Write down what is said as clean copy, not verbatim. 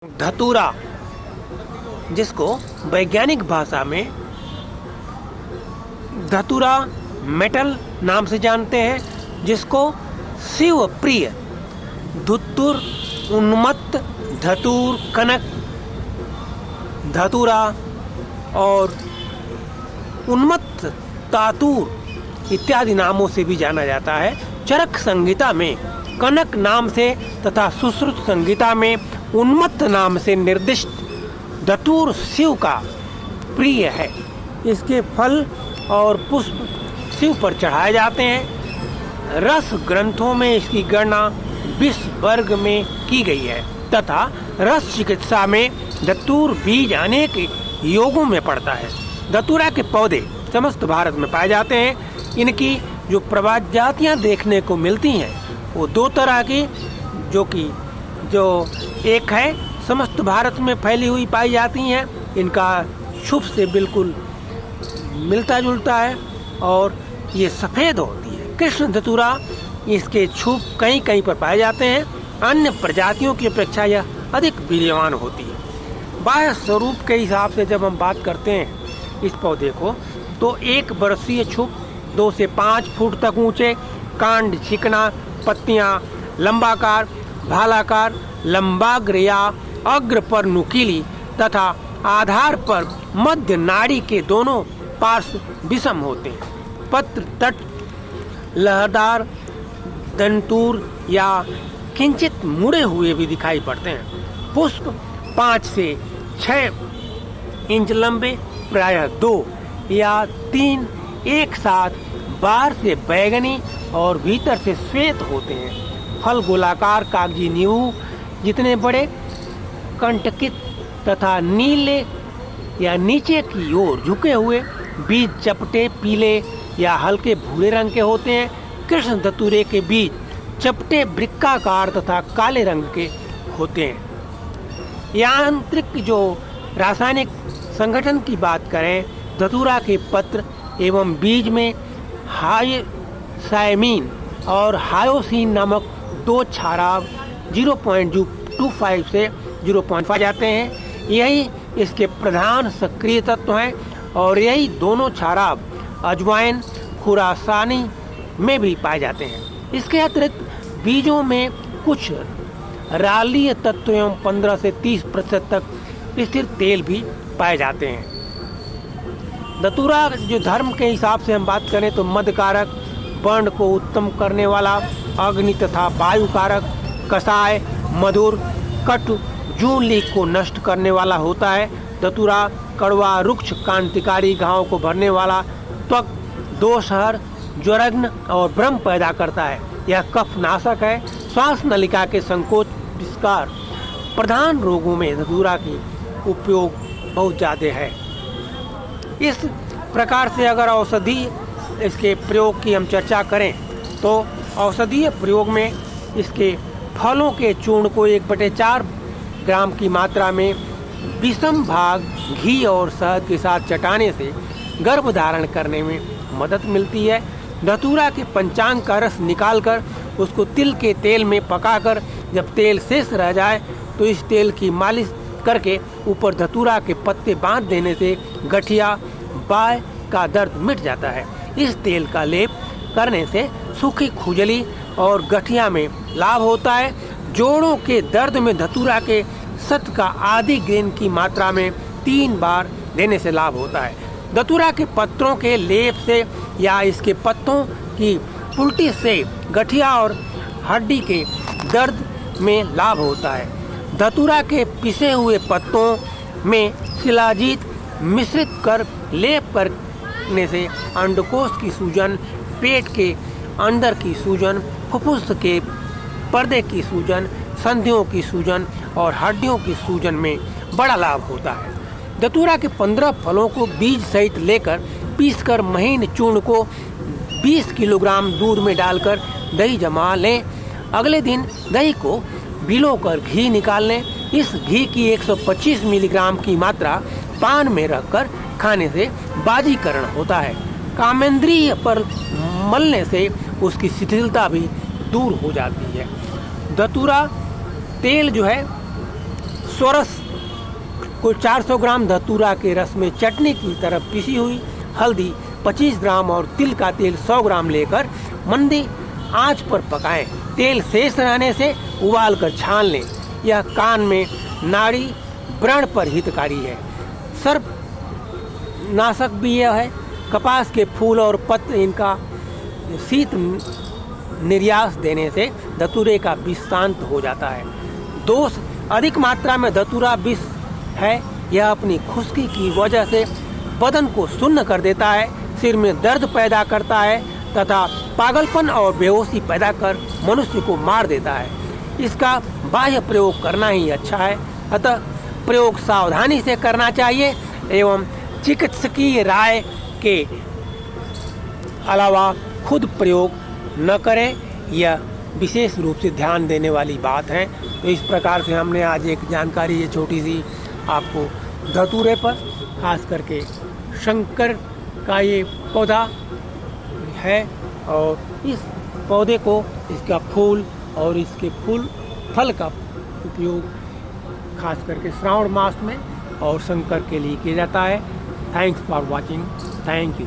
धतूरा, जिसको वैज्ञानिक भाषा में धतूरा मेटल नाम से जानते हैं, जिसको शिव प्रिय, धुत्तुर, उन्मत्त, धतूर, कनक, धतूरा और उन्मत्त तातूर इत्यादि नामों से भी जाना जाता है। चरक संहिता में कनक नाम से तथा सुश्रुत संहिता में उन्मत्त नाम से निर्दिष्ट धतूर शिव का प्रिय है। इसके फल और पुष्प शिव पर चढ़ाए जाते हैं। रस ग्रंथों में इसकी गणना विष वर्ग में की गई है तथा रस चिकित्सा में धतूर बीज अनेक योगों में पड़ता है। धतूरा के पौधे समस्त भारत में पाए जाते हैं। इनकी जो प्रजातियां देखने को मिलती हैं वो दो तरह की, जो एक है समस्त भारत में फैली हुई पाई जाती हैं। इनका छुप से बिल्कुल मिलता जुलता है और ये सफ़ेद होती है। कृष्ण धतूरा, इसके छुप कहीं कहीं पर पाए जाते हैं। अन्य प्रजातियों की अपेक्षा यह अधिक वीर्यवान होती है। बाह्य स्वरूप के हिसाब से जब हम बात करते हैं इस पौधे को, तो 1 वर्षीय छुप 2 से 5 फुट तक ऊंचे, कांड चिकना, पत्तियां लंबाकार, भालाकार, लंबाग्र या अग्र पर नुकीली तथा आधार पर मध्य नाड़ी के दोनों पार्श्व विषम होते हैं। पत्र तट लहरदार, दंतूर या किंचित मुड़े हुए भी दिखाई पड़ते हैं। पुष्प 5 से 6 इंच लंबे, प्रायः 2 या 3 एक साथ बाहर से बैंगनी और भीतर से श्वेत होते हैं। फल गोलाकार कागजी नींबू जितने बड़े, कंटकित तथा नीले या नीचे की ओर झुके हुए, बीज चपटे पीले या हल्के भूरे रंग के होते हैं। कृष्ण धतूरे के बीज चपटे वृक्काकार तथा काले रंग के होते हैं। यांत्रिक जो रासायनिक संगठन की बात करें, धतूरा के पत्र एवं बीज में हायसाइमिन और हायोसिन नामक 2 क्षाराब 0.25 से 0.5 जाते हैं। यही इसके प्रधान सक्रिय तत्व हैं और यही दोनों क्षाराब अजवाइन, खुरासानी में भी पाए जाते हैं। इसके अतिरिक्त बीजों में कुछ रालीय तत्व एवं 15 से 30% तक स्थिर तेल भी पाए जाते हैं। धतूरा जो धर्म के हिसाब से हम बात करें तो मदकारक, वर्ण को उत्तम करने वाला, अग्नि तथा वायु कारक, कषाय, मधुर, कटु, जून लीक को नष्ट करने वाला होता है। धतूरा कड़वा, रुक्ष, कांतिकारी, घावों को भरने वाला, त्वक दोषहर, ज्वरग्न और भ्रम पैदा करता है। यह कफ नाशक है। श्वास नलिका के संकोच विस्कार प्रधान रोगों में धतूरा की उपयोग बहुत ज़्यादा है। इस प्रकार से अगर औषधि इसके प्रयोग की हम चर्चा करें तो औषधीय प्रयोग में इसके फलों के चूर्ण को 1/4 ग्राम की मात्रा में विषम भाग घी और शहद के साथ चटाने से गर्भ धारण करने में मदद मिलती है। धतूरा के पंचांग का रस निकालकर उसको तिल के तेल में पकाकर जब तेल शेष रह जाए तो इस तेल की मालिश करके ऊपर धतूरा के पत्ते बांध देने से गठिया, बाय का दर्द मिट जाता है। इस तेल का लेप करने से सूखी खुजली और गठिया में लाभ होता है। जोड़ों के दर्द में धतूरा के शत का आधी ग्रेन की मात्रा में 3 बार देने से लाभ होता है। धतूरा के पत्रों के लेप से या इसके पत्तों की उल्टी से गठिया और हड्डी के दर्द में लाभ होता है। धतूरा के पिसे हुए पत्तों में शिलाजीत मिश्रित कर लेप करने से अंडकोश की सूजन, पेट के अंदर की सूजन, फुफ्फुस के पर्दे की सूजन, संधियों की सूजन और हड्डियों की सूजन में बड़ा लाभ होता है। धतूरा के 15 फलों को बीज सहित लेकर पीसकर महीन चूर्ण को 20 किलोग्राम दूध में डालकर दही जमा लें। अगले दिन दही को भिगोकर घी निकाल लें। इस घी की 125 मिलीग्राम की मात्रा पान में रखकर खाने से बाजीकरण होता है। कामेंद्रिय पर मलने से उसकी शिथिलता भी दूर हो जाती है। धतूरा तेल जो है सोरस को 400 ग्राम धतूरा के रस में चटनी की तरह पिसी हुई हल्दी 25 ग्राम और तिल का तेल 100 ग्राम लेकर मंदी आंच पर पकाएं। तेल शेष रहने से उबाल कर छान लें। यह कान में नाड़ी व्रण पर हितकारी है। सर्प नाशक भी यह है। कपास के फूल और पत्र इनका शीत निर्यास देने से धतूरे का विष शांत हो जाता है। दोष अधिक मात्रा में धतूरा विष है। यह अपनी खुश्की की वजह से बदन को सुन्न कर देता है, सिर में दर्द पैदा करता है तथा पागलपन और बेहोशी पैदा कर मनुष्य को मार देता है। इसका बाह्य प्रयोग करना ही अच्छा है, अतः प्रयोग सावधानी से करना चाहिए एवं चिकित्सकीय राय के अलावा खुद प्रयोग न करें। यह विशेष रूप से ध्यान देने वाली बात है। तो इस प्रकार से हमने आज एक जानकारी ये छोटी सी आपको धतूरे पर, खास करके शंकर का ये पौधा है और इस पौधे को, इसका फूल और इसके फल का उपयोग खास करके श्रावण मास में और शंकर के लिए किया जाता है। Thanks for watching. Thank you.